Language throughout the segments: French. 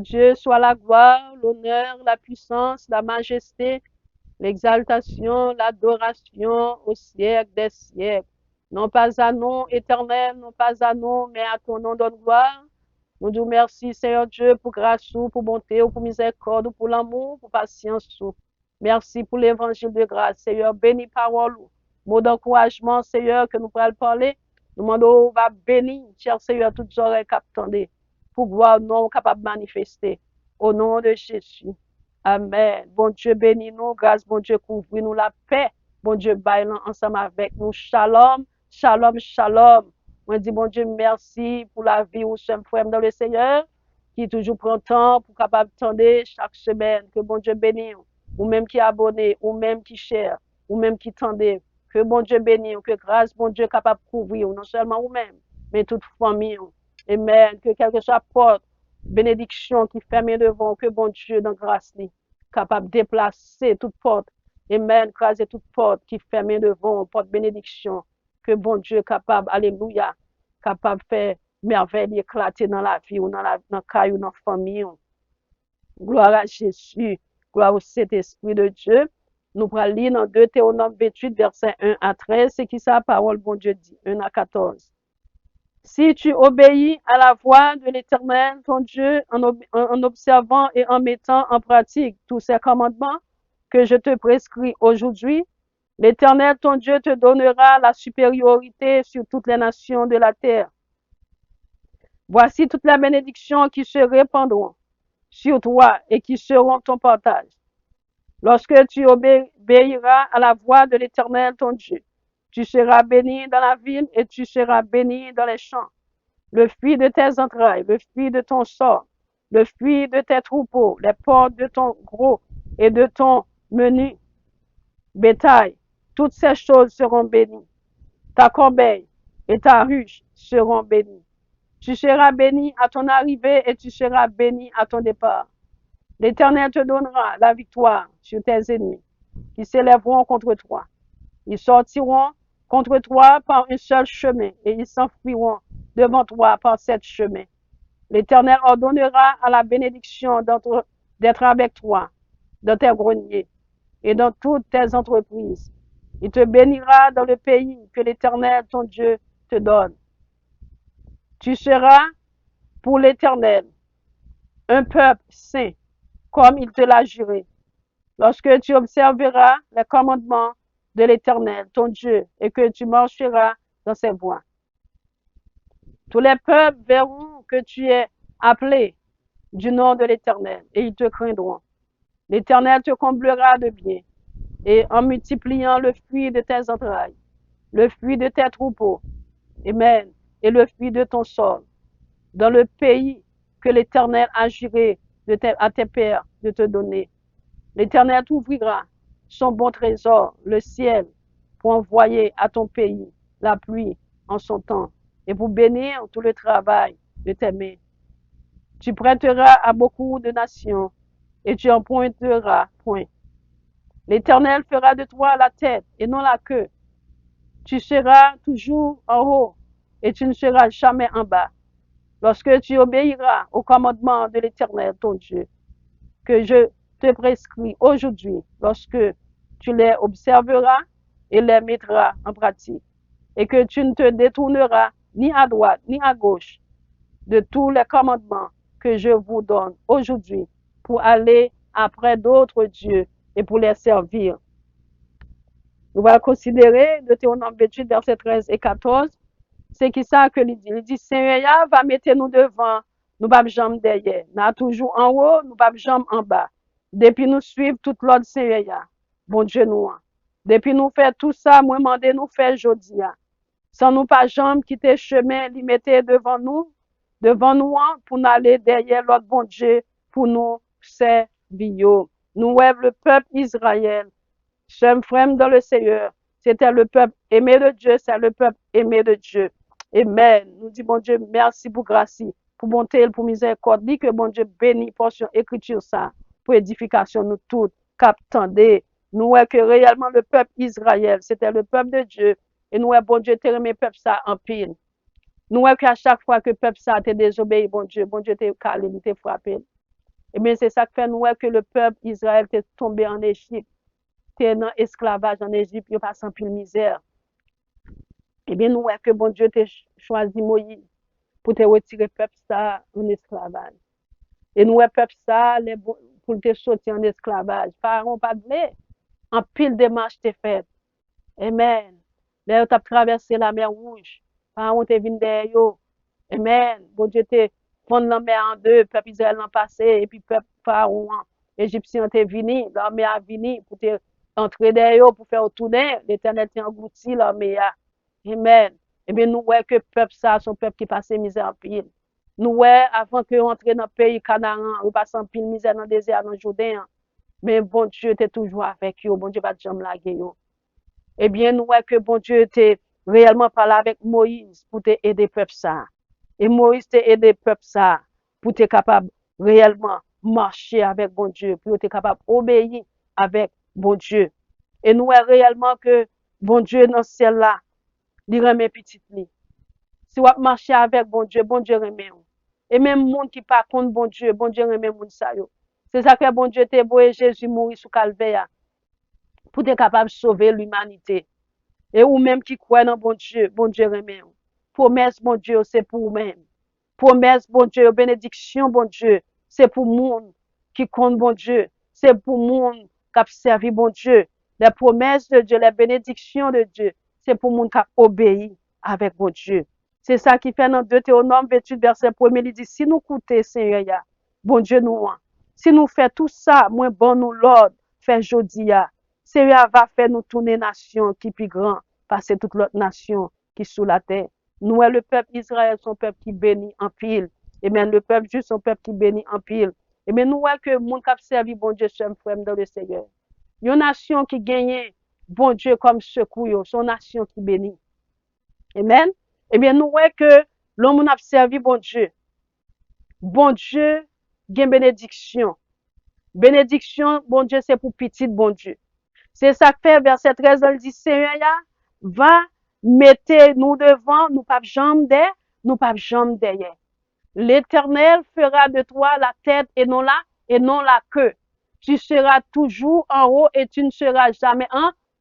Dieu soit la gloire, l'honneur, la puissance, la majesté, l'exaltation, l'adoration au siècle des siècles. Non pas à nous, éternel, non pas à nous, mais à ton nom donne gloire. Nous disons merci, Seigneur Dieu, pour grâce, pour bonté, pour miséricorde, pour l'amour, pour patience. Merci pour l'évangile de grâce, Seigneur. Bénis parole, mot d'encouragement, Seigneur, que nous pourrons parler. Nous demandons, va bénir, cher Seigneur, toutes oreilles captées, pour voir non capable de manifester. Au nom de Jésus. Amen. Bon Dieu, bénis-nous. Grâce, bon Dieu, couvre-nous la paix. Bon Dieu, baille ensemble avec nous. Shalom, shalom, shalom. Moi, dis, bon Dieu, merci pour la vie où sommes frères dans le Seigneur, qui toujours prend temps pour capable attendre chaque semaine. Que bon Dieu bénisse, ou même qui est abonné, ou même qui cher, ou même qui tendait. Que bon Dieu bénisse, que grâce, bon Dieu, capable de couvrir, non seulement vous-même, mais toute famille. Amen. Que quelque soit porte, bénédiction qui ferme devant, que bon Dieu, dans grâce, capable de déplacer toute porte. Amen. Craser toute porte qui ferme devant, porte bénédiction. Que bon Dieu capable, alléluia, capable de faire merveille éclater dans la vie ou dans la caille ou dans la famille. Gloire à Jésus, gloire au Saint-Esprit de Dieu. Nous allons lire dans Deutéronome 28, verset 1 à 13, c'est qui ça, parole, bon Dieu dit, 1 à 14. Si tu obéis à la voix de l'Éternel, ton Dieu, en observant et en mettant en pratique tous ces commandements que je te prescris aujourd'hui, l'Éternel, ton Dieu, te donnera la supériorité sur toutes les nations de la terre. Voici toutes les bénédictions qui se répandront sur toi et qui seront ton partage. Lorsque tu obéiras à la voix de l'Éternel, ton Dieu, tu seras béni dans la ville et tu seras béni dans les champs. Le fruit de tes entrailles, le fruit de ton sort, le fruit de tes troupeaux, les porcs de ton gros et de ton menu bétail, toutes ces choses seront bénies. Ta corbeille et ta ruche seront bénies. Tu seras béni à ton arrivée et tu seras béni à ton départ. L'Éternel te donnera la victoire sur tes ennemis qui s'élèveront contre toi. Ils sortiront contre toi par un seul chemin et ils s'enfuiront devant toi par sept chemins. L'Éternel ordonnera à la bénédiction d'être avec toi dans tes greniers et dans toutes tes entreprises. Il te bénira dans le pays que l'Éternel, ton Dieu, te donne. Tu seras pour l'Éternel un peuple saint, comme il te l'a juré. Lorsque tu observeras les commandements de l'Éternel, ton Dieu, et que tu marcheras dans ses voies. Tous les peuples verront que tu es appelé du nom de l'Éternel, et ils te craindront. L'Éternel te comblera de bien, et en multipliant le fruit de tes entrailles, le fruit de tes troupeaux, amen, et le fruit de ton sol, dans le pays que l'Éternel a juré à tes pères de te donner. L'Éternel t'ouvrira son bon trésor, le ciel, pour envoyer à ton pays la pluie en son temps et pour bénir tout le travail de tes mains. Tu prêteras à beaucoup de nations et tu en pointeras point. L'Éternel fera de toi la tête et non la queue. Tu seras toujours en haut et tu ne seras jamais en bas. Lorsque tu obéiras au commandement de l'Éternel, ton Dieu, que je te prescris aujourd'hui, lorsque tu les observeras et les mettras en pratique, et que tu ne te détourneras ni à droite ni à gauche de tous les commandements que je vous donne aujourd'hui pour aller après d'autres dieux et pour les servir. Nous allons considérer Deutéronome 28, versets 13 et 14. C'est qui ça que il dit? Il dit, Seigneur va mettre nous devant, nous pas jamais derrière. Nous toujours en haut, nous pas jamais en bas. Depuis nous suivre toute l'ordre Seigneur. Bon Dieu nous. Depuis nous faire tout ça, moi mandé nous faire aujourd'hui. Sans nous pas jamais quitter chemin, lui mettre devant nous pour nous aller derrière l'autre bon Dieu pour nous servir. Nous rêve le peuple Israël. Sommes frères dans le Seigneur. C'était le peuple aimé de Dieu, c'est le peuple aimé de Dieu. Amen. Nous disons, bon Dieu, merci pour grâce, pour bonté, pour miséricorde. Dis que bon Dieu bénit portion écriture ça, pour édification nous toutes. Captendez. Nous voyons que réellement le peuple Israël, c'était le peuple de Dieu. Et nous voyons, bon Dieu, t'es remis peuple ça en pile. Nous voyons qu'à chaque fois que le peuple ça t'est désobéi, bon Dieu t'es calé, t'es frappé. Eh bien, c'est ça qui fait nous que le peuple Israël est tombé en Égypte, était dans esclavage en Égypte, il passe en pile misère. Eh bien, nous que bon Dieu t'a choisi Moïse pour te retirer le peuple ça en esclavage. Et nous, peuple ça, pour te sortir en esclavage. Pharaon pas de en pile démarche te fait. Amen. Là, tu as traversé la mer Rouge. Pharaon te venu derrière yo. Amen. Bon Dieu te fond la mer en deux, peuple Israël l'an passé, et puis peuple Pharaon, Égyptien te venu, l'armée a venu pour te entrer derrière pour faire tourner. L'Éternel t'a englouti l'armée. Amen. Eh bien, nous, que peuple ça, son peuple qui passe misère en pile. Nous, avant que entre dans le pays Canaan, on passe en pile misère dans le désert, dans le Jourdain. Mais bon Dieu était toujours avec eux. Bon Dieu va jamais laguer eux. Eh bien, nous que bon Dieu était réellement parlé avec Moïse pour te aider peuple ça. Et Moïse t'a aidé le peuple ça pour être capable réellement marcher avec bon Dieu, pour être capable d'obéir avec bon Dieu. Et nous réellement que bon Dieu dans ce ciel là, il remet petit li. Si vous marchez avec bon Dieu remet. Et même monde qui pas contre bon Dieu remet moun sa yo. C'est ça que bon Dieu t'a beau Jésus mourir sous calvaire pour être capable de sauver l'humanité. Et ou même qui croit dans bon Dieu remet. Promesse bon Dieu, c'est pour vous-même. Promesse bon Dieu, bénédiction bon Dieu, c'est pour monde qui compte bon Dieu. C'est pour monde qui a servi bon Dieu. Les promesses de Dieu, les bénédictions de Dieu, c'est pour monde qui a obéi avec bon Dieu. C'est ça qui fait dans Deutéronome 28, verset 1er, il dit, si nous coûtons, Seigneur, bon Dieu nous, si nous faisons tout ça, moins bon nous l'ordre, fait jodi, Seigneur va faire nous tourner nation qui plus grand, passer toute l'autre nation qui sous la terre. Nous, le peuple Israël, son peuple qui bénit en pile. Et même le peuple juste, son peuple qui bénit en pile. Et bien, nous, que le monde qui a servi bon Dieu, c'est un frère dans le Seigneur. Une nation qui gagne bon Dieu comme secours, son nation qui bénit. Amen. Eh bien, nous, que l'homme a servi bon Dieu. Bon Dieu, gagne bénédiction. Bénédiction, bon Dieu, c'est pour petit bon Dieu. C'est ça que fait verset 13, il dit, Seigneur, va, mettez nous devant, nous pas jambes derrière, nous pas jambes derrière. L'Éternel fera de toi la tête et non la queue. Tu seras toujours en haut et tu ne seras jamais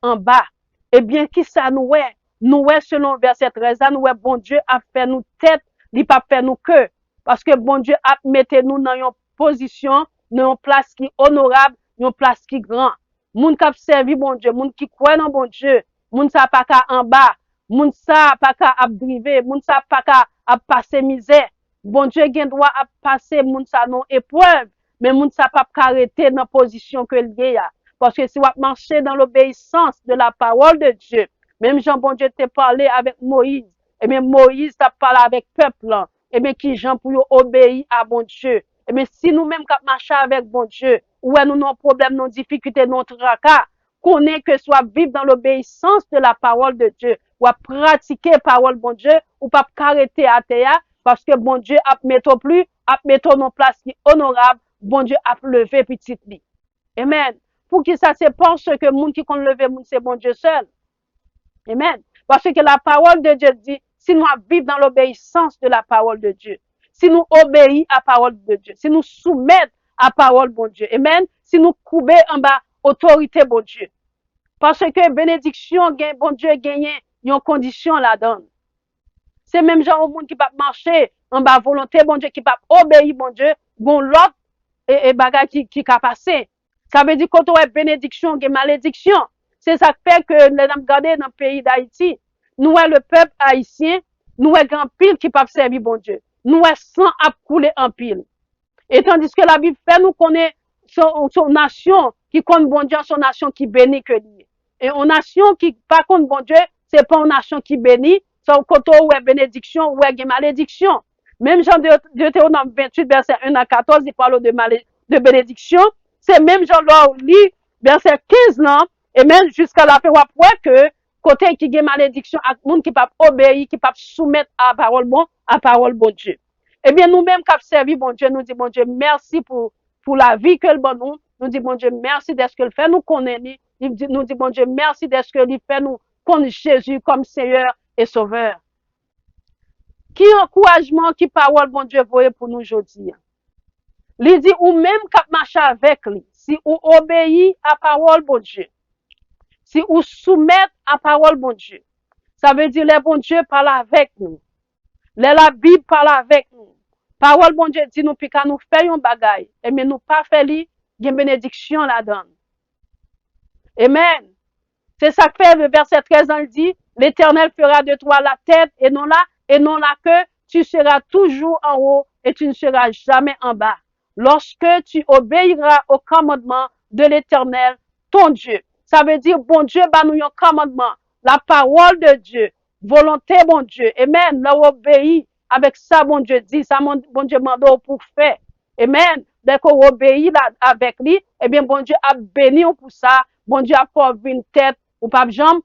en bas. Eh bien, qui ça nous est? Nous est selon verset 13, nous est bon Dieu a fait nous tête, il pas fait nous queue. Parce que bon Dieu a mettez nous dans une position, dans une place qui honorable, une place qui grand. Moun qui servi bon Dieu, moun qui croit dans bon Dieu, moun sa pas qu'à en bas, moun sa pas qu'à abdriver, moun sa pas qu'à passer misère. Bon Dieu gen droit à passer moun sa non épreuve, mais moun sa pas arrêter dans position que lié a. Parce que si vous marchez dans l'obéissance de la parole de Dieu, même Jean bon Dieu t'a parlé avec Moïse, et bien Moïse t'a parlé avec peuple là, et bien qui Jean pour obéir à bon Dieu. Et bien si nous-mêmes qui marchons avec bon Dieu, ou nous avons problème, nos difficultés, notre tracas, qu'on est que soit vivre dans l'obéissance de la parole de Dieu, ou à pratiquer la parole bon Dieu, ou pas arrêter à terre, parce que bon Dieu a mettre plus, a mettre nos place qui honorable, bon Dieu a levé petit lit. Amen. Pour qui ça c'est parce que monde qui compte lever monde c'est bon Dieu seul. Amen. Parce que la parole de Dieu dit, si nous vivons dans l'obéissance de la parole de Dieu, si nous obéissons à la parole de Dieu, si nous soumettons à la parole bon Dieu, amen, si nous coubons en bas autorité bon Dieu. Parce que bénédiction, bon Dieu gagne, il y a une condition là-dedans. C'est même genre au monde qui peut marcher en bas volonté, bon Dieu, qui peut obéir, bon Dieu, bon l'autre et bagage qui a passé. Ça veut dire quand on a bénédiction, il y a malédiction. C'est ça qui fait que les gens regardent dans le pays d'Haïti, nous le peuple haïtien, nous grand pile qui peuvent servir bon Dieu. Nous sang à couler en pile. Et tandis que la Bible fait nous connaît son nation qui compte bon Dieu, son nation qui bénit que lui. Et une nation qui pas contre bon Dieu, c'est pas une nation qui bénit, c'est un côté où est bénédiction, où est malédiction. Même Jean de Deutéronome 28, verset 1 à 14, il parle de bénédiction. C'est même Jean là, lit verset 15 là, et même jusqu'à la fin, après que, côté qui a malédiction, à monde qui peut obéir, qui peut soumettre à parole bon Dieu. Eh bien, nous-mêmes, qui avons servi bon Dieu, nous disons, bon Dieu, merci pour la vie que le bon nous. Nous disons, bon Dieu, merci d'être ce que le fait nous connaître. Nous disons, bon Dieu, merci d'être ce que le fait nous connaître Jésus comme Seigneur et Sauveur. Qui encouragement, qui parole, bon Dieu, voyez pour nous aujourd'hui. Li dit ou même kap marcher avec lui, si ou obéit à parole bon Dieu, si ou soumet à parole bon Dieu, ça veut dire le bon Dieu parle avec nous. La Bible parle avec nous. Parole bon Dieu dit nous puis quand nous faisons bagay, et mais nous pas fait li, il y a bénédiction là-dedans. Amen. C'est ça que fait le verset 13 il dit, l'Éternel fera de toi la tête et non la queue, tu seras toujours en haut et tu ne seras jamais en bas. Lorsque tu obéiras au commandement de l'Éternel, ton Dieu. Ça veut dire, bon Dieu, bah nous un commandement, la parole de Dieu, volonté, bon Dieu. Amen. Là, obéit avec ça, bon Dieu dit, ça, bon Dieu m'a pour faire. Amen. Dès qu'on obéit là, avec lui, eh bien, bon Dieu a béni pour ça. Bon Dieu a fait une tête, ou pas de jambe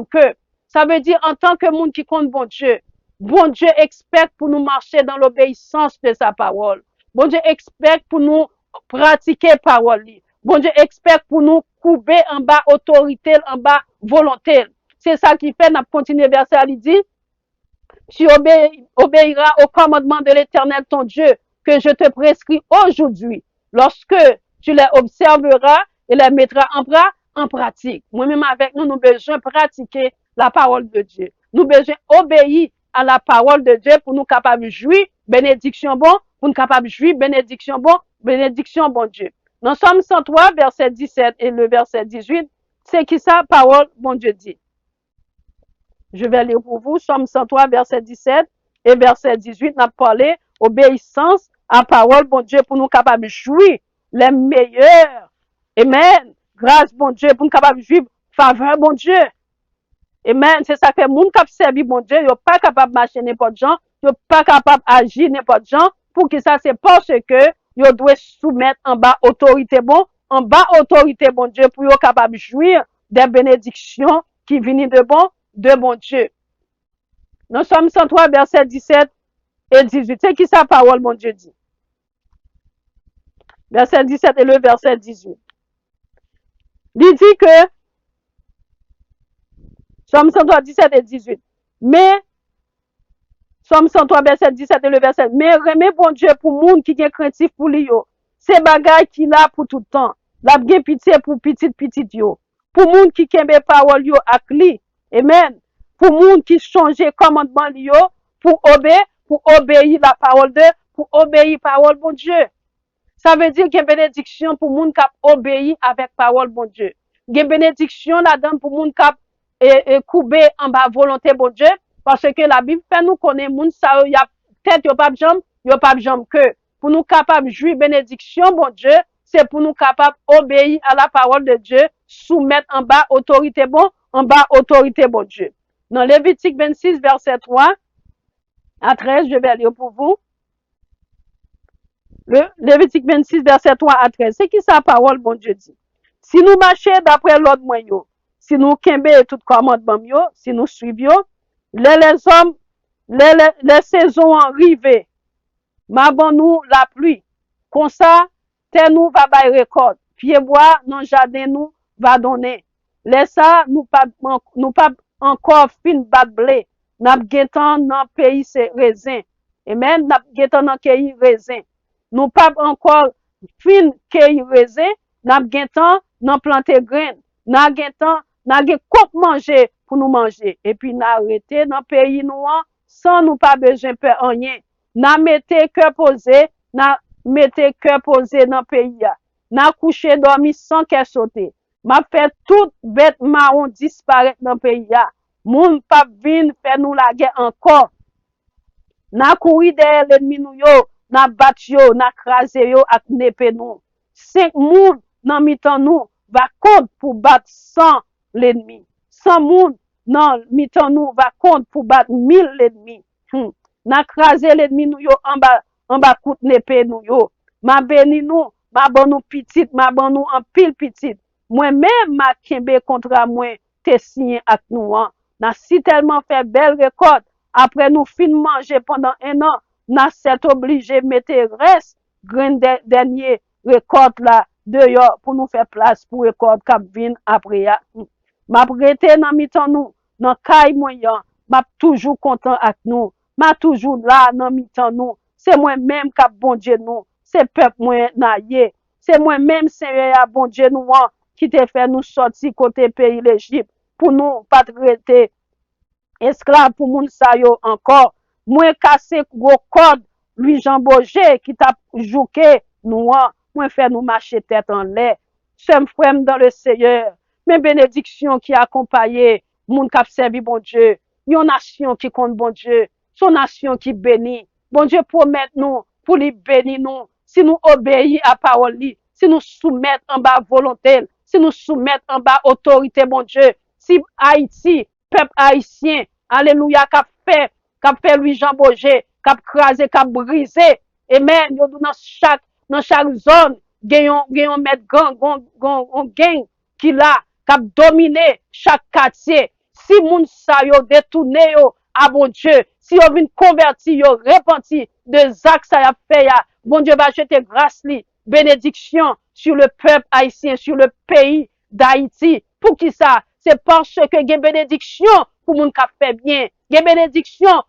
que. Ça veut dire, en tant que monde qui compte bon Dieu expecte pour nous marcher dans l'obéissance de sa parole. Bon Dieu expecte pour nous pratiquer parole. Bon Dieu expecte pour nous couper en bas autorité, en bas volonté. C'est ça qui fait, n'a continué verset, il dit, tu obéiras au commandement de l'Éternel ton Dieu que je te prescris aujourd'hui. Lorsque tu les observeras et les mettras en pratique. Moi-même avec nous, nous besoin pratiquer la parole de Dieu. Nous besoin obéir à la parole de Dieu pour nous capables de jouir bénédiction bon, pour nous capables de jouir bénédiction bon Dieu. Dans Somme 103, verset 17 et le verset 18, c'est qui ça, parole bon Dieu dit. Je vais lire pour vous, Somme 103, verset 17 et verset 18, n'a parlé obéissance à parole bon Dieu pour nous capables de jouir les meilleurs. Amen. Grâce bon Dieu pour nous capables de vivre faveur bon Dieu. Amen. C'est ça que moun kap servi bon Dieu, yo pas capable marcher n'importe gens, yo pas capable agir n'importe gens pour que ça c'est parce que yo doit soumettre en bas autorité bon Dieu pour yo capable jouir des bénédictions qui viennent de bon Dieu. Dans Somme 103 verset 17 et 18, c'est qui sa parole bon Dieu dit. Verset 17 et le verset 18. Il dit que, Somme 103, 17 et 18, mais, Somme 103, verset 17 et le verset, mais remet bon Dieu pour moun qui est craintif pour lui yo. C'est bagay qui là pour tout le temps. La bien pitié pour petit yo. Pour moun qui kembe parole yo ak li. Amen. Pour moun qui change commandement li yo, pour obéir la parole de, pour obéir parole bon Dieu. Ça veut dire qu'il y a bénédiction pour moun kap obéi avec parole bon Dieu. Il y a bénédiction là-dedans pour moun kap couper en bas volonté bon Dieu parce que la Bible fait nous connaître moun ça y a tête yo pas jambe que pour nous capable jouir bénédiction bon Dieu, c'est pour nous capable obéir à la parole de Dieu, soumettre en bas autorité bon Dieu. Dans Lévitique 26 verset 3 à 13, je vais lire pour vous. Le Lévitique 26, verset 3 à 13. C'est qui sa parole, bon Dieu dit? Si nous marchons d'après l'ordre moyen, si nous kembe tout commandement yo, si nous suivons, les hommes, les saisons arrivées, mabon nous la pluie. Comme ça, terre nous va bay récolte. Pied bois, non jardin nous va donner. Laisse ça, nous pas encore fin bat blé. N'a getan dans pays c'est raisin. Amen, n'a getan dans pays raisin. Nous pas encore fin cueillir raisin, n'a gen temps n'a planter grain, n'a gen temps n'a gen quoi manger pour nous manger et puis n'a arrêté dans pays nous sans nous pas besoin faire rien. N'a mettez cœur posé dans pays là. N'a couché dormi sans qu'elle sauter. M'a fait tout bête marron disparaître dans pays là. Moun pas vinn faire nous la guerre encore. N'a couru derrière l'ennemi nous yo. N'a battu yo, n'a crasé yo ak nepe nous. 5 moun nan mitan nous va compte pour battre 100 l'ennemi. 100 moun nan mitan nous va compte pour battre 1000 l'ennemi. N'a crasé l'ennemi nous yo en bas kout nepe nous yo. Ma béni nous, ma bon nous petite, ma bon nous en pile petite. Moi même ma kembe contre moi te signé ak nous an. N'a si tellement fait belle récolte après nous fin manger pendant 1 an. N'a c'est obligé mettre reste grain dernier récolte là dehors pour nous faire place pour récolte cap vinn après ya. M'a prêté dans mitan nous dans caille moyen, m'a toujours content avec nous. M'a toujours là dans mitan nous. C'est moi même cap bon Dieu nous. c'est peuple moi naïe. C'est moi-même, Seigneur, bon Dieu, nous, qui te fait nous sortir côté pays l'Égypte, pour nous pas traiter esclave pour moun sa yo encore. Moi cassé gros code, lui Jean Boger, qui t'a joué nous, moi fait nous marcher tête en l'air. Sem frère dans le Seigneur, mes bénédictions qui accompagnaient moun k'ap servi bon Dieu, une nation qui compte bon Dieu, son nation qui bénit. Bon Dieu promet nous, pour lui bénir nous, si nous obéissons à parole li, si nous soumettons en bas volonté, si nous soumettons en bas autorité, bon Dieu, si Haïti, peuple haïtien, alléluia, qu'a fait Louis Jean Boger, qu'a crasé, qu'a brisé, amen, yo dans chaque zone, gayon met gang, gang, qui là, qu'a dominé chaque quartier. Si moun sa yo détourné yo, à bon Dieu, si yo vin converti yo, repenti de zak sa y a fait ya, bon Dieu va jeter grâce li, bénédiction sur le peuple haïtien, sur le pays d'Haïti. Pour qui ça? C'est parce que gen bénédiction pour moun k'ap fait bien, gen bénédiction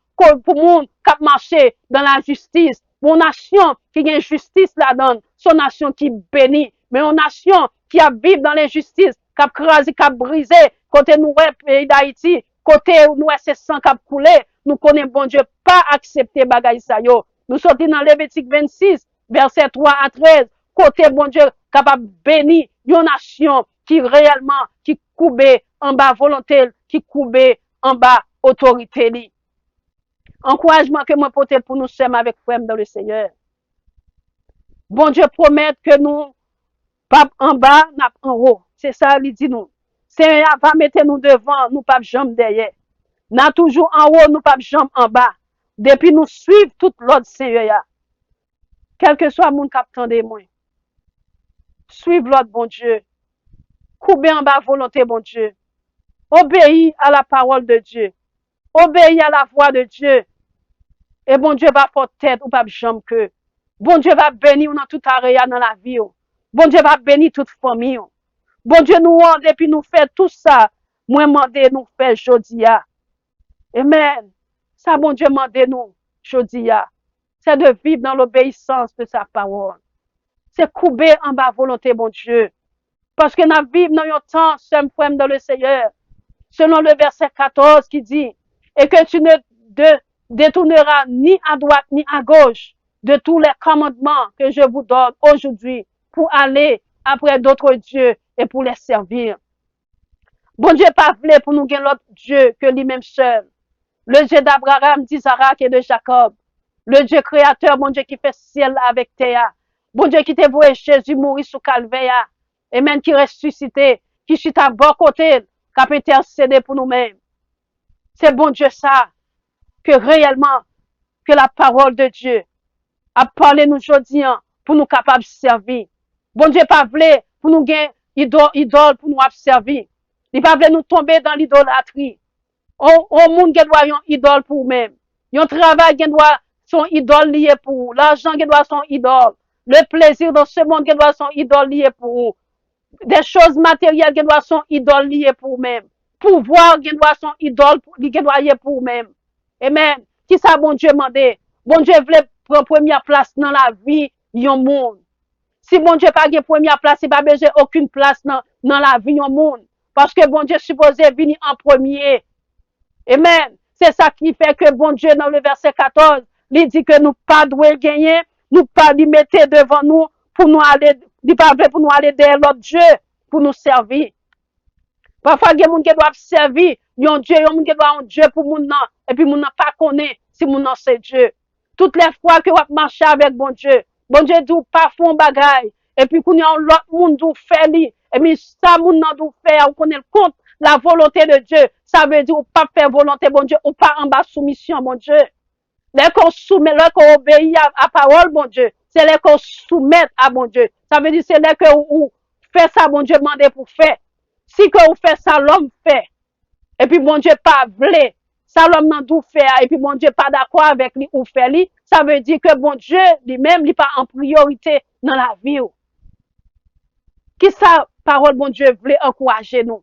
pour moun k'ap marché dans la justice. Mon nation qui gen justice là-dedans, son nation qui bénit, mais une nation qui a vivre dans l'injustice, qui a crasé, qui a brisé, côté nous pays d'Haïti, côté nous c'est sang qui a coulé, nous connaissons bon Dieu pas accepter bagay sa yo. Nous sortons dans Lévitique 26, verset 3 à 13, côté bon Dieu capable bénir une nation qui réellement, qui coube en bas volonté, qui coube en bas autorité li. Encouragement que moi porter pour nous sommes avec frère dans le Seigneur. Bon Dieu promet que nous, pas en bas, n'a en haut. C'est ça, il dit nous. Seigneur va mettre nous devant, nous pas jambe derrière. N'a toujours en haut, nous pas jambe en bas. Depuis nous suivre toute l'autre Seigneur. Quel que soit mon capitaine de moi. Suivre l'autre bon Dieu. Couper en bas volonté bon Dieu. Obéir à la parole de Dieu. Obéir à la voix de Dieu. Et bon Dieu va porter tête ou pas jambe que. Bon Dieu va bénir dans tout area dans la vie. Bon Dieu va bénir toute famille. Bon Dieu nous rend et puis nous fait tout ça. Moi mandé nous fait jodia. Amen. Ça bon Dieu mandé nous jodia. C'est de vivre dans l'obéissance de sa parole. C'est couper en bas volonté bon Dieu. Parce que nous vivons dans un temps, seul frère dans le Seigneur. Selon le verset 14 qui dit, et que tu ne détourneras ni à droite ni à gauche de tous les commandements que je vous donne aujourd'hui pour aller après d'autres dieux et pour les servir. Bon Dieu pas voulu pour nous gagner l'autre Dieu que lui-même seul. Le Dieu d'Abraham, d'Isaac et de Jacob. Le Dieu créateur, bon Dieu qui fait ciel avec terre. Bon Dieu qui t'a voué Jésus mourir sous calvaire. Et même qui ressuscité, qui chute à bon côté, qui a intercédé pour nous-mêmes. C'est bon Dieu ça, que réellement, que la parole de Dieu a parlé nous aujourd'hui pour nous capables de servir. Bon Dieu pas voulu pour nous gagner idole pour nous servir. Il pas voulu nous tomber dans l'idolâtrie. On monde qui doit une idole pour même. Un travail qui doit son idole lié pour l'argent qui doit son idole. Le plaisir dans ce monde qui doit son idole lié pour des choses matérielles qui doivent son idole lié pour même. Pouvoir qui doit son idole qui doit lié pour même. Amen. Qui ça bon Dieu mandé? Bon Dieu voulait prendre première place dans la vie yon monde. Si bon Dieu pas gen première place, il pas besoin aucune place dans la vie yon monde. Parce que bon Dieu supposé venir en premier. Amen. C'est ça qui fait que bon Dieu dans le verset 14, il dit que nous pas doué gagner, nous pas lui mettre devant nous pour nous aller, il pas pour nous aller derrière l'autre Dieu pour nous servir. Parfois, il y a des gens qui doivent servir, yon Dieu, yon moun qui doit un Dieu pour moun nan, et puis moun nan pas connaît si moun nan c'est Dieu. Toutes les fois que vous marchez avec bon Dieu dit pas font bagay, et puis qu'on y a l'autre moun dou fait li, et puis ça moun nan dou fait, on connaît le compte, la volonté de Dieu, ça veut dire ou pas faire volonté bon Dieu, ou pas en bas soumission bon Dieu. Dès qu'on soumet, dès qu'on obéit à parole bon Dieu, c'est là qu'on soumet à bon Dieu. Ça veut dire c'est là que ou fait ça bon Dieu demandé pour faire. Si que vous faites ça, l'homme fait. Et puis bon Dieu pas voulé. Ça l'homme n'a tout fait. Et puis bon Dieu pas d'accord avec lui ou fait lui. Ça veut dire que bon Dieu lui-même, il pas en priorité dans la vie. Qui ça, parole bon Dieu voulait encourager nous?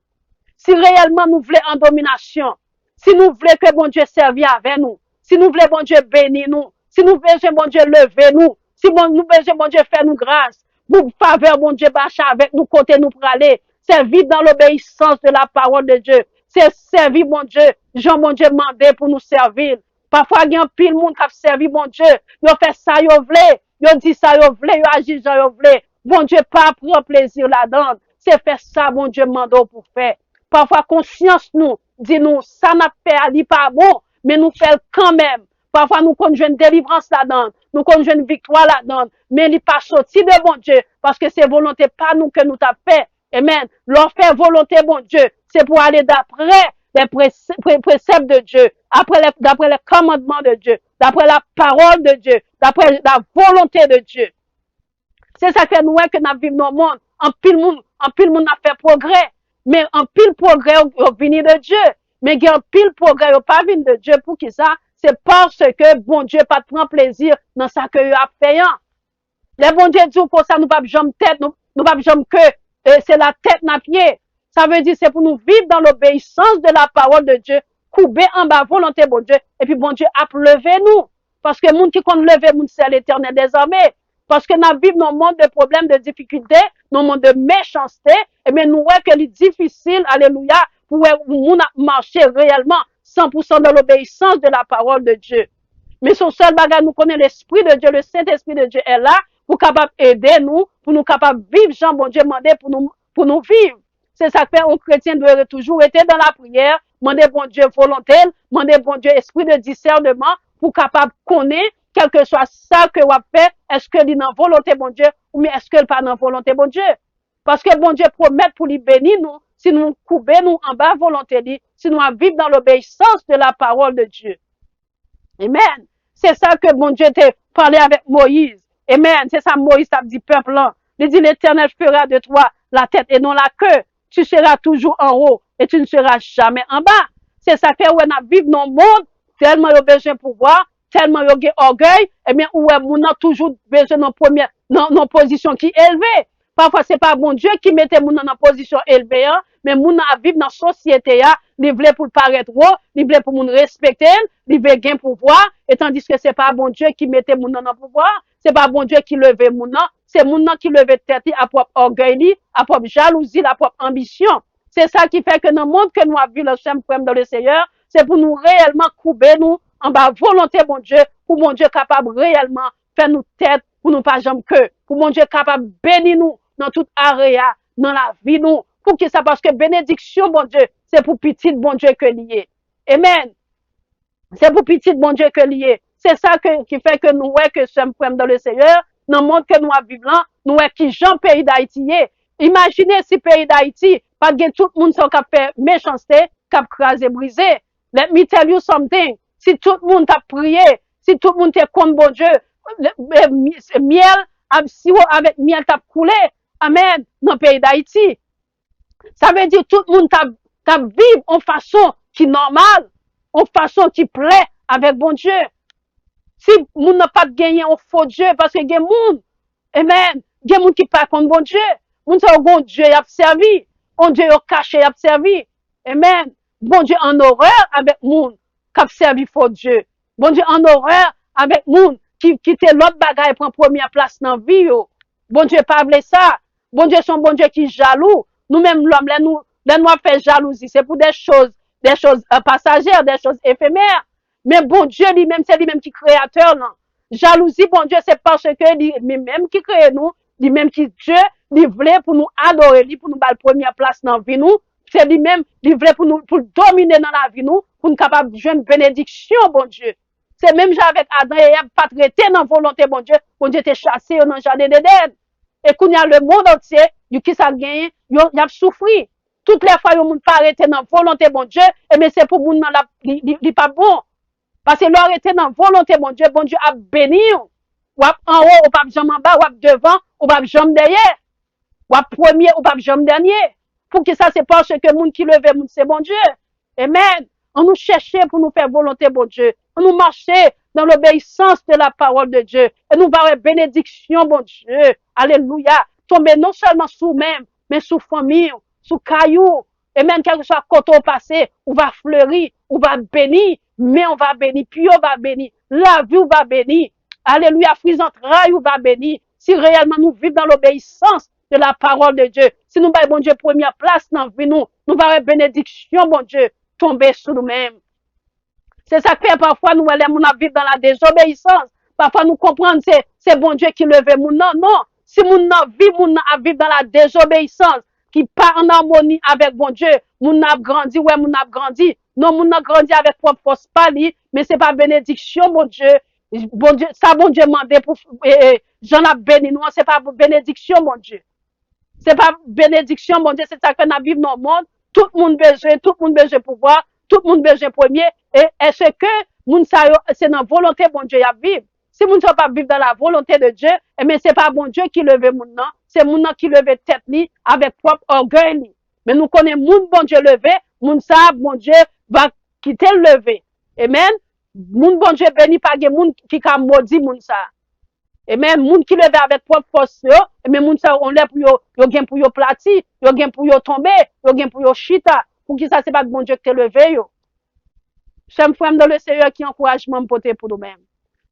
Si réellement nous voulons en domination, si nous voulons que bon Dieu serve avec nous, si nous voulons bon Dieu bénir nous, si nous voulons bon Dieu lever nous, Si bon, nous besoin, bon Dieu, fait nous grâce. Pour faveur, bon Dieu, bâche avec nous, côté nous pour aller. C'est vivre dans l'obéissance de la parole de Dieu. C'est servir, bon Dieu. Jean, bon Dieu, mandé pour nous servir. Parfois, il y a un pile monde qui a servi, bon Dieu. Ils fait ça, ils voulaient. Ils dit ça, ils voulaient. Ils agissent, ils voulaient. Bon Dieu, pas prendre plaisir là-dedans. C'est faire ça, bon Dieu, mando pour faire. Parfois, conscience nous, dit nous, ça n'a fait, ali pas bon, mais nous fait quand même. Parfois, nous conduisons une délivrance là-dedans. Nous conduisons une victoire là-dedans. Mais il n'est pas sorti de bon Dieu. Parce que c'est volonté pas nous que nous t'a fait. Amen. Leur faire volonté, bon Dieu, c'est pour aller d'après les préceptes de Dieu, d'après les commandements de Dieu, d'après la parole de Dieu, d'après la volonté de Dieu. C'est ça que nous, que nous vivons dans le monde. En pile monde a fait progrès. Mais en pile progrès, au venu de Dieu. Mais il y a un pile progrès, au pas venu de Dieu. Pour qui ça? C'est parce que bon Dieu pas prend plaisir dans ça que il a fait. Les bon Dieu dit comme ça, nous pas jamais tête, nous pas jamais que c'est la tête na pied. Ça veut dire c'est pour nous vivre dans l'obéissance de la parole de Dieu, couper en bas volonté bon Dieu, et puis bon Dieu a levé nous. Parce que moun qui compte lever moun c'est l'Éternel des armées. Parce que nous vivons dans un monde de problèmes, de difficultés, dans un monde de méchanceté, et bien nous voyons que c'est difficile, alléluia, pour nous marcher réellement 100% dans l'obéissance de la parole de Dieu. Mais son seul bagage, nous connaissons l'Esprit de Dieu, le Saint-Esprit de Dieu est là pour capable aider nous, pour nous capable vivre, Jean, bon Dieu, demandé pour nous vivre. C'est ça que fait un chrétien doit toujours être dans la prière, demander bon Dieu volonté, demander bon Dieu esprit de discernement pour capable connaître quel que soit ça que vous fait, est-ce que c'est dans volonté bon Dieu ou est-ce que c'est pas dans volonté bon Dieu? Parce que bon Dieu promet pour lui bénir nous, si nous couper nous en bas volonté, si nous vivons dans l'obéissance de la parole de Dieu. Amen. C'est ça que bon Dieu t'a parlé avec Moïse. Amen. C'est ça Moïse a dit peuple là. Il dit l'Éternel fera de toi la tête et non la queue. Tu seras toujours en haut et tu ne seras jamais en bas. C'est ça que on a vivre dans le monde tellement il a besoin de pouvoir, tellement il y a orgueil, et bien où on a toujours besoin dans position qui est élevée. Parfois c'est pas bon Dieu qui mettait moun dans position élevée, hein, mais moun a vivre dans société là, il voulait pour paraître haut, il voulait pour moun respecter, il veut gain pouvoir, et tandis que c'est pas bon Dieu qui mettait moun dans pouvoir, c'est pas bon Dieu qui levait moun, c'est moun qui levait tête à propre orgueil, à propre jalousie, à propre ambition. C'est ça qui fait que dans le monde que nous avons vu le Saint-Prème dans le Seigneur, c'est pour nous réellement couper nous en bas volonté bon Dieu, pour mon Dieu capable réellement faire nous tête, pour nous pas jamais que, pour mon Dieu capable bénir nous dans toute area, dans la vie nous, pour que ça, parce que bénédiction bon Dieu, c'est pour petit bon Dieu que lié. Amen. C'est pour petit bon Dieu que lié. C'est ça qui fait que nous voyons que Saint-Prème dans le Seigneur, dans le monde que nous vivons là, nous voyons qui Jean pays d'Haïti. Imaginez si pays d'Haïti, pas que tout le monde qui a fait méchanceté, qui a crasé, brisé. Let me tell you something. Si tout le monde a prié, si tout le monde est contre bon Dieu, miel, si avec miel t'a coulé, amen, dans le pays d'Haïti. Ça veut dire tout le monde t'a vivre en façon qui est normale, en façon qui plaît avec bon Dieu. Si moun n'a pas gagné un faux Dieu, parce que gen moun, amen, gen moun qui pas contre bon Dieu, moun sa bon Dieu y a servi, on Dieu y a caché y a servi, amen. Bon Dieu en horreur avec moun qui a servi faux Dieu. Bon Dieu en horreur avec moun qui te l'autre bagaille prend première place dans la vie yo. Bon Dieu pas vle ça. Bon Dieu son bon Dieu qui jaloux. Nous-mêmes l'homme là nous fait jalousie, c'est pour des choses passagères, des choses éphémères. Mais bon Dieu lui-même c'est lui-même qui créateur là. Jalousie bon Dieu c'est parce que lui-même qui crée nous, lui-même qui Dieu, lui voulait pour nous adorer, lui pour nous battre première place dans la vie nous. C'est lui-même, il voulait pour nous, pour dominer dans la vie, nous, pour nous capables de jouer une bénédiction, bon Dieu. C'est même avec Adam et Ève, pas traité dans la volonté, bon Dieu t'es chassé dans le jardin d'Éden. Et qu'on y a le monde entier, du qui ça gagne, il a souffert. Toutes les fois, il monde pas arrêté dans la volonté, bon Dieu, et mais c'est pour moun dans la, il pas bon. Parce que l'or était dans la volonté, bon Dieu a béni, ou en haut, ou pas jamais en bas, ou devant, ou pas jamais derrière, ou premier, ou pas jamais dernier. Pour que ça, c'est parce que moun qui leve, moun c'est bon Dieu. Amen. On nous cherchait pour nous faire volonté, bon Dieu. On nous marchait dans l'obéissance de la parole de Dieu. Et nous avoir bénédiction, bon Dieu. Alléluia. Tomber non seulement sous même, mais sous famille, sous caillou. Et même quel que soit côté au passé, on va fleurir, on va bénir, mais on va bénir, puis on va bénir. La vie, on va bénir. Alléluia, fruits entrailles ou va bénir. Si réellement nous vivons dans l'obéissance de la parole de Dieu, si nous baillons, bon Dieu, première place dans la vie, nous avoir bénédiction, bon Dieu, tomber sur nous-mêmes. C'est ça que fait parfois nous allons vivre dans la désobéissance. Parfois nous comprenons que c'est bon Dieu qui levait mon non, non. Si mon vit dans la désobéissance, qui pas en harmonie avec bon Dieu, mon a grandi, ouais, mon a grandi. Non, mon a grandi avec propre force pali, mais c'est pas bénédiction, mon Dieu. Bon Dieu, ça bon Dieu mandé pour, j'en ai béni, non, c'est pas bénédiction, mon Dieu. C'est pas bénédiction, mon Dieu, c'est ça que nous vivons dans le monde. Tout le monde besoin pouvoir, tout le monde besoin premier. Et est-ce que moun sa yo, c'est dans la volonté bon Dieu à vivre? Si moun sa pas vivre dans la volonté de Dieu, eh bien, c'est pas bon Dieu qui leve moun nan, c'est moun nan qui leve tête li avec propre orgueil li. Mais nous connaissons moun bon Dieu levé, moun sa bon Dieu va quitter le lever. Amen. Moun bon Dieu béni pas gen moun qui ka maudit moun sa. Et même moun qui leve avec propre force yo, et même moun sa on lè pour yo gen pour yo plati, yo gen pour yo tomber, yo gen pour yo chita. Pour qui ça c'est pas bon Dieu qui te levé yo. Chers frères dans le Seigneur qui encouragement porter pour nous-mêmes.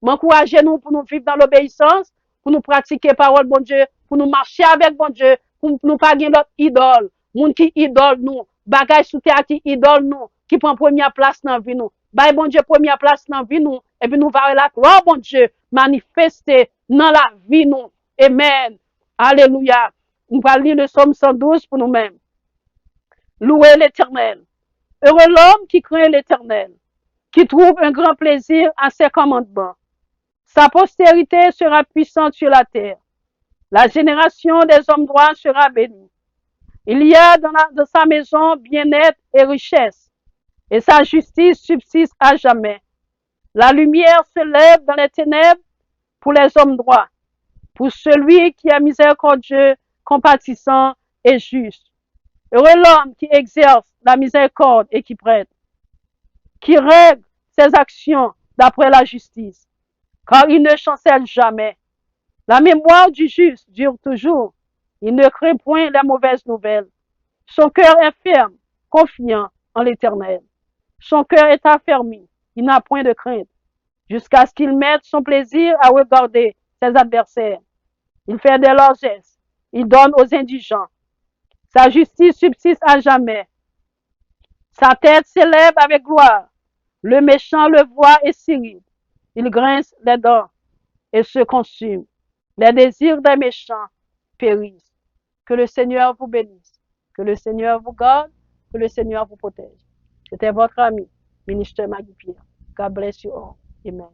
M'encourager nous pour nous vivre dans l'obéissance, pour nous pratiquer parole bon Dieu, pour nous marcher avec bon Dieu, pour nous pas gagner notre idole. Moun qui idole nous, bagay sous terre qui idole nous, qui prend première place dans vie nous. Bay bon Dieu première place dans vie nous, et puis nous va la gloire bon Dieu manifester dans la vie nous. Amen. Alléluia. On va lire le psaume 112 pour nous-mêmes. Louez l'Éternel. Heureux l'homme qui craint l'Éternel, qui trouve un grand plaisir à ses commandements. Sa postérité sera puissante sur la terre. La génération des hommes droits sera bénie. Il y a dans sa maison bien-être et richesse, et sa justice subsiste à jamais. La lumière se lève dans les ténèbres pour les hommes droits, pour celui qui est miséricordieux, compatissant et juste. Heureux l'homme qui exerce la miséricorde et qui prête, qui règle ses actions d'après la justice, car il ne chancelle jamais. La mémoire du juste dure toujours. Il ne craint point les mauvaises nouvelles. Son cœur est ferme, confiant en l'Éternel. Son cœur est affermi. Il n'a point de crainte, jusqu'à ce qu'il mette son plaisir à regarder ses adversaires. Il fait des largesses. Il donne aux indigents. Sa justice subsiste à jamais. Sa tête s'élève avec gloire. Le méchant le voit et s'irrite. Il grince les dents et se consume. Les désirs des méchants périssent. Que le Seigneur vous bénisse. Que le Seigneur vous garde. Que le Seigneur vous protège. C'était votre ami, ministre Maggie Pierre. God bless you all. Amen.